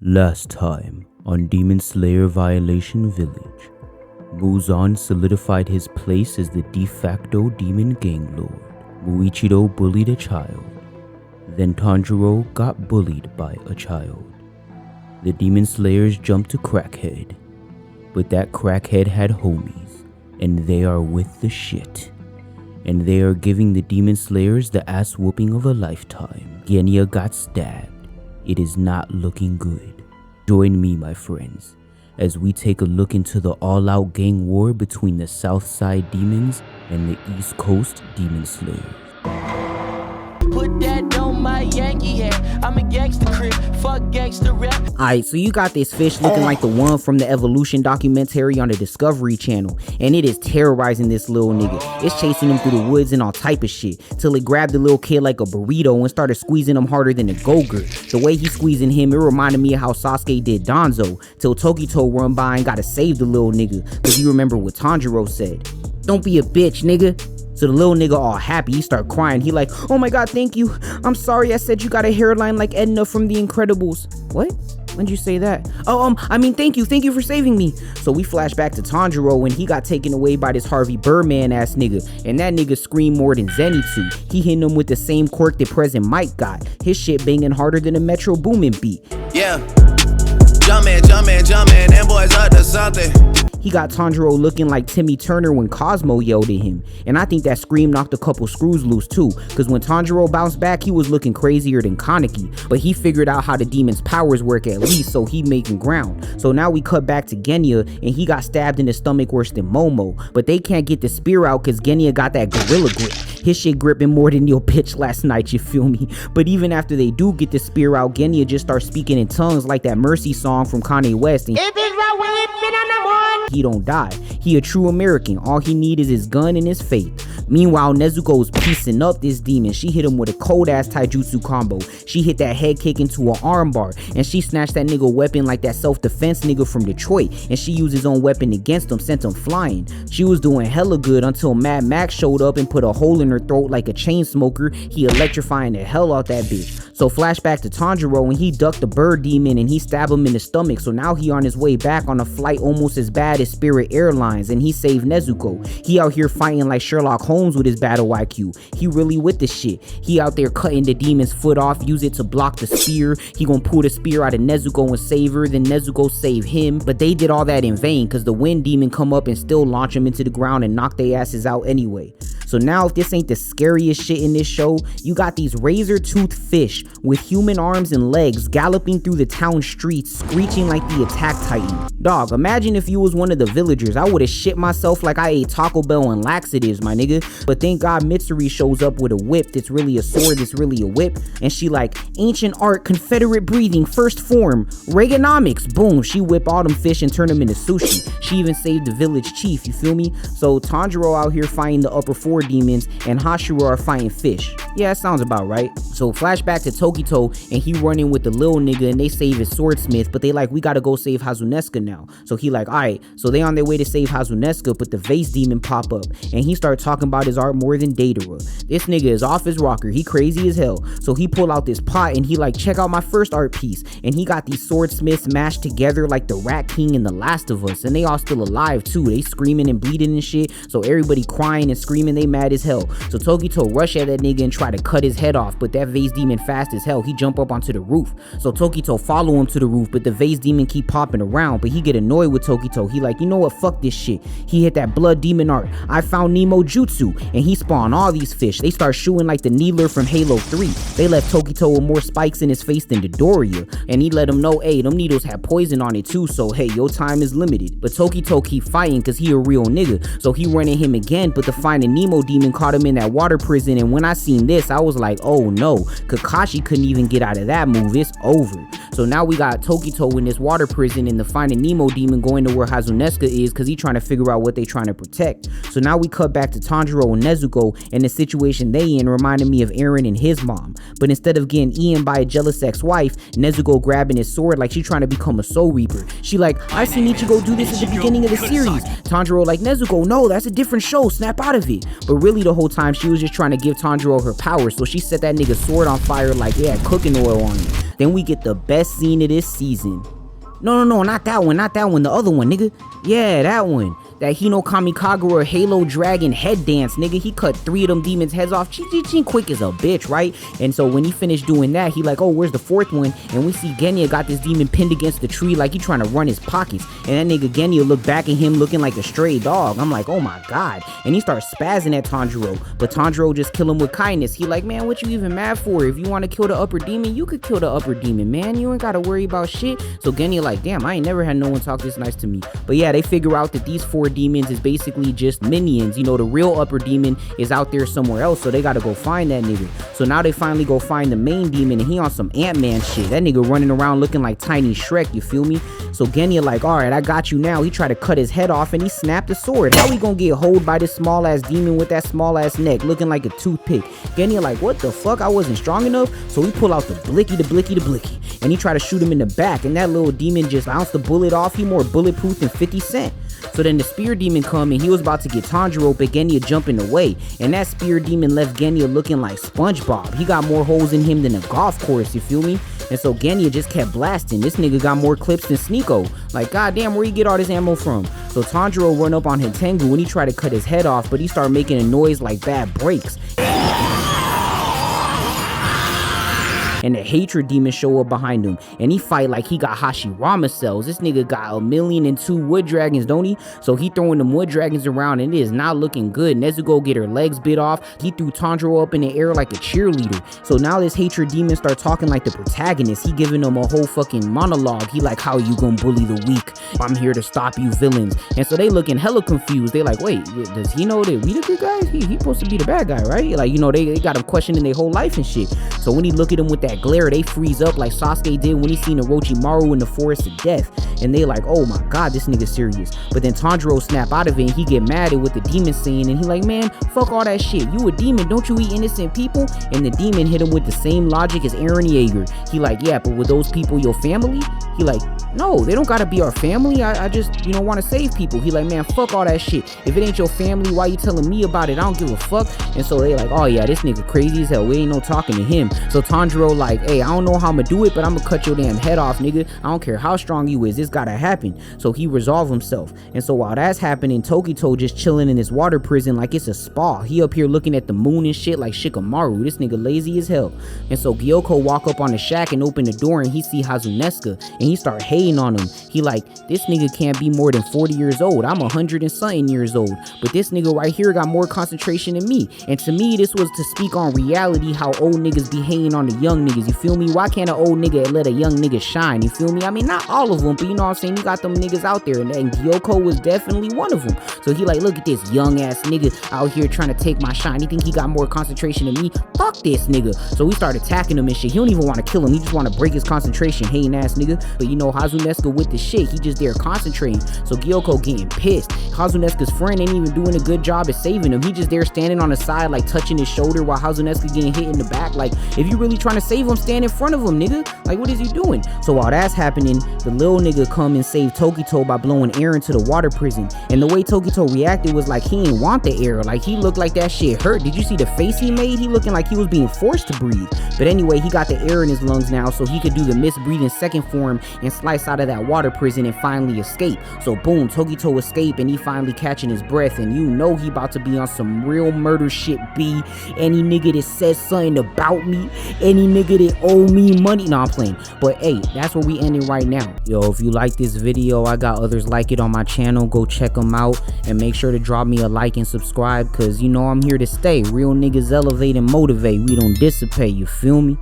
Last time on Demon Slayer Violation Village, Muzan solidified his place as the de facto demon gang lord. Muichiro bullied a child. Then Tanjiro got bullied by a child. The demon slayers jumped to Crackhead, but that Crackhead had homies, and they are with the shit. And they are giving the demon slayers the ass whooping of a lifetime. Genya got stabbed. It is not looking good. Join me, my friends, as we take a look into the all-out gang war between the Southside Demons and the East Coast Demon Slayers. Put that on my Yankee hat. I'm a gangster crip, fuck gangster rap. Alright, so you got this fish looking like the one from the Evolution documentary on the Discovery Channel, and it is terrorizing this little nigga. It's chasing him through the woods and all type of shit, till it grabbed the little kid like a burrito and started squeezing him harder than a Go-Gurt. The way he squeezing him, it reminded me of how Sasuke did Danzo, till Tokito run by and gotta save the little nigga, cause you remember what Tanjiro said. Don't be a bitch, nigga. So the little nigga all happy, he start crying. He like, oh my god, thank you. I'm sorry I said you got a hairline like Edna from The Incredibles. What? When'd you say that? Oh, I mean, thank you for saving me. So we flash back to Tanjiro when he got taken away by this Harvey Birdman ass nigga, and that nigga screamed more than Zenitsu. He hitting him with the same quirk that President Mike got. His shit banging harder than a Metro Boomin beat. Yeah, jumpin', them boys up to something. He got Tanjiro looking like Timmy Turner when Cosmo yelled at him, and I think that scream knocked a couple screws loose too, cause when Tanjiro bounced back he was looking crazier than Kaneki, but he figured out how the demon's powers work at least, so he making ground. So now we cut back to Genya, and he got stabbed in the stomach worse than Momo, but they can't get the spear out cause Genya got that gorilla grip. His shit gripping more than your bitch last night, you feel me? But even after they do get the spear out, Genya just starts speaking in tongues like that Mercy song from Kanye West, and he don't die. He a true American. All he need is his gun and his faith. Meanwhile, Nezuko's piecing up this demon. She hit him with a cold ass taijutsu combo. She hit that head kick into an armbar, and she snatched that nigga weapon like that self-defense nigga from Detroit, and she used his own weapon against him, sent him flying. She was doing hella good until Mad Max showed up and put a hole in her throat like a chain smoker. He electrifying the hell out that bitch. So flashback to Tanjiro when he ducked the bird demon and he stabbed him in the stomach, so now he on his way back on a flight almost as bad as Spirit Airlines, and he saved Nezuko. He out here fighting like Sherlock Holmes with his battle IQ. He really with the shit. He out there cutting the demon's foot off, use it to block the spear. He gonna pull the spear out of Nezuko and save her, then Nezuko save him, but they did all that in vain cause the wind demon come up and still launch him into the ground and knock their asses out anyway. So now if this ain't the scariest shit in this show, you got these razor-toothed fish with human arms and legs galloping through the town streets screeching like the Attack Titan. Dog, imagine if you was one of the villagers. I would've shit myself like I ate Taco Bell and laxatives, my nigga. But thank God Mitsuri shows up with a whip that's really a sword that's really a whip, and she like, ancient art, Confederate breathing, first form, Reaganomics, boom, she whip all them fish and turn them into sushi. She even saved the village chief, you feel me? So Tanjiro out here fighting the upper four demons, and Hashira are fighting fish. Yeah, that sounds about right. So flashback to Tokito, and he running with the little nigga, and they save his swordsmith, but they like, we gotta go save Hazuneska now. So he like, alright, so they on their way to save Hazuneska, but the vase demon pop up, and he start talking about his art more than Datara. This nigga is off his rocker, he crazy as hell. So he pull out this pot, and he like, check out my first art piece, and he got these swordsmiths mashed together like the Rat King and the Last of Us, and they all still alive too. They screaming and bleeding and shit, so everybody crying and screaming, they mad as hell. So Tokito rush at that nigga and try to cut his head off, but that vase demon fast as hell. He jump up onto the roof. So Tokito follow him to the roof, but the vase demon keep popping around, but he get annoyed with Tokito. He like, you know what, fuck this shit. He hit that blood demon art. I found Nemo Jutsu, and he spawned all these fish. They start shooting like the Needler from Halo 3. They left Tokito with more spikes in his face than Dodoria, and he let him know, hey, them needles have poison on it too, so hey, your time is limited. But Tokito keep fighting cause he a real nigga, so he running him again, but the Finding Nemo demon caught him in that water prison, and when I seen this, I was like, oh no, Kakashi couldn't even get out of that move, it's over. So now we got Tokito in this water prison, and the Finding Nemo demon going to where Hazuneska is cause he trying to figure out what they trying to protect. So now we cut back to Tanjiro and Nezuko, and the situation they in reminded me of Eren and his mom, but instead of getting eaten by a jealous ex-wife, Nezuko grabbing his sword like she trying to become a soul reaper. She like, I seen Ichigo do this at the beginning of the series. Tanjiro like, Nezuko, no, that's a different show, snap out of it. But really the whole time she was just trying to give Tanjiro her power, so she set that nigga sword on fire like it had cooking oil on it. Then we get the best scene of this season. No, not that one, the other one, nigga. Yeah, that one. That Hino Kamikagura Halo Dragon head dance, nigga. He cut 3 of them demons' heads off. Ching quick as a bitch, right? And so when he finished doing that, he like, oh, where's the 4th one? And we see Genya got this demon pinned against the tree like he trying to run his pockets. And that nigga Genya look back at him looking like a stray dog. I'm like, oh my god. And he starts spazzing at Tanjiro. But Tanjiro just kill him with kindness. He like, man, what you even mad for? If you want to kill the upper demon, you could kill the upper demon, man. You ain't got to worry about shit. So Genya like, damn, I ain't never had no one talk this nice to me. But yeah, they figure out that these 4 demons is basically just minions. You know, the real upper demon is out there somewhere else, so they gotta go find that nigga. So now they finally go find the main demon, and he on some Ant-Man shit. That nigga running around looking like Tiny Shrek, you feel me? So Genya like, alright, I got you now. He tried to cut his head off and he snapped the sword. How he gonna get hold by this small ass demon with that small ass neck looking like a toothpick? Genya like, what the fuck? I wasn't strong enough? So he pull out the blicky, and he try to shoot him in the back, and that little demon just bounced the bullet off. He more bulletproof than 50 Cent. So then the spear demon come and he was about to get Tanjiro, but Genya jumping away. And that spear demon left Genya looking like SpongeBob. He got more holes in him than a golf course, you feel me? And so Genya just kept blasting. This nigga got more clips than Sneeko. Like, goddamn, where you get all this ammo from? So Tanjiro run up on Tengu and he tried to cut his head off, but he started making a noise like bad brakes. And the hatred demon show up behind him, and he fight like he got Hashirama cells. This nigga got 1,000,002 wood dragons, don't he? So he throwing them wood dragons around, and it is not looking good. Nezuko get her legs bit off. He threw Tanjiro up in the air like a cheerleader. So now this hatred demon start talking like the protagonist. He giving them a whole fucking monologue. He like, how you gonna bully the weak? I'm here to stop you villains. And so they looking hella confused. They like, wait, does he know that we the good guys? He supposed to be the bad guy, right? Like, you know, they got him questioning their whole life and shit. So when he look at him with that glare, they freeze up like Sasuke did when he seen Orochimaru in the forest of death. And they like, oh my god, this nigga serious. But then Tanjiro snap out of it and he get mad at what the demon saying, and he like, man, fuck all that shit. You a demon, don't you eat innocent people? And the demon hit him with the same logic as Eren Yeager. He like, yeah, but were those people your family? He like, no, they don't gotta be our family. I just, you know, want to save people. He like, man, fuck all that shit. If it ain't your family, why you telling me about it? I don't give a fuck. And so they like, oh yeah, this nigga crazy as hell. We ain't no talking to him. So Tanjiro like, hey, I don't know how I'ma do it, but I'm gonna cut your damn head off, nigga. I don't care how strong you is. This gotta happen. So he resolve himself. And so while that's happening, Tokito just chilling in his water prison like it's a spa. He up here looking at the moon and shit like Shikamaru. This nigga lazy as hell. And so Gyoko walk up on the shack and open the door, and he see Hazuneska, and he start hating on him. He like, this nigga can't be more than 40 years old. I'm 100 and something years old. But this nigga right here got more concentration than me. And to me, this was to speak on reality, how old niggas be hating on the young niggas. You feel me? Why can't an old nigga let a young nigga shine? You feel me? I mean, not all of them, but you know what I'm saying? You got them niggas out there, and Gyoko was definitely one of them. So he like, look at this young ass nigga out here trying to take my shine. He think he got more concentration than me? Fuck this nigga. So we start attacking him and shit. He don't even want to kill him. He just want to break his concentration, hating ass nigga. But you know, Hazuneska with the shit, he just there concentrating. So Gyoko getting pissed. Hazuneska's friend ain't even doing a good job at saving him. He just there standing on the side, like touching his shoulder while Hazuneska getting hit in the back. Like, if you really trying to save him, stand in front of him, nigga. Like, what is he doing? So while that's happening, the little nigga come and save Tokito by blowing air into the water prison. And the way Tokito reacted was like he ain't want the air. Like, he looked like that shit hurt. Did you see the face he made? He looking like he was being forced to breathe. But anyway, he got the air in his lungs now, so he could do the misbreathing second form and slice out of that water prison and finally escape. So boom, Tokito escape, and he finally catching his breath, and you know he about to be on some real murder shit. B, any nigga that says something about me, any nigga that owe me money. No, I'm playing. But hey, that's where we ending right now. Yo, if you like this video, I got others like it on my channel. Go check them out, and make sure to drop me a like and subscribe, because you know I'm here to stay. Real niggas elevate and motivate. We don't dissipate, you feel me?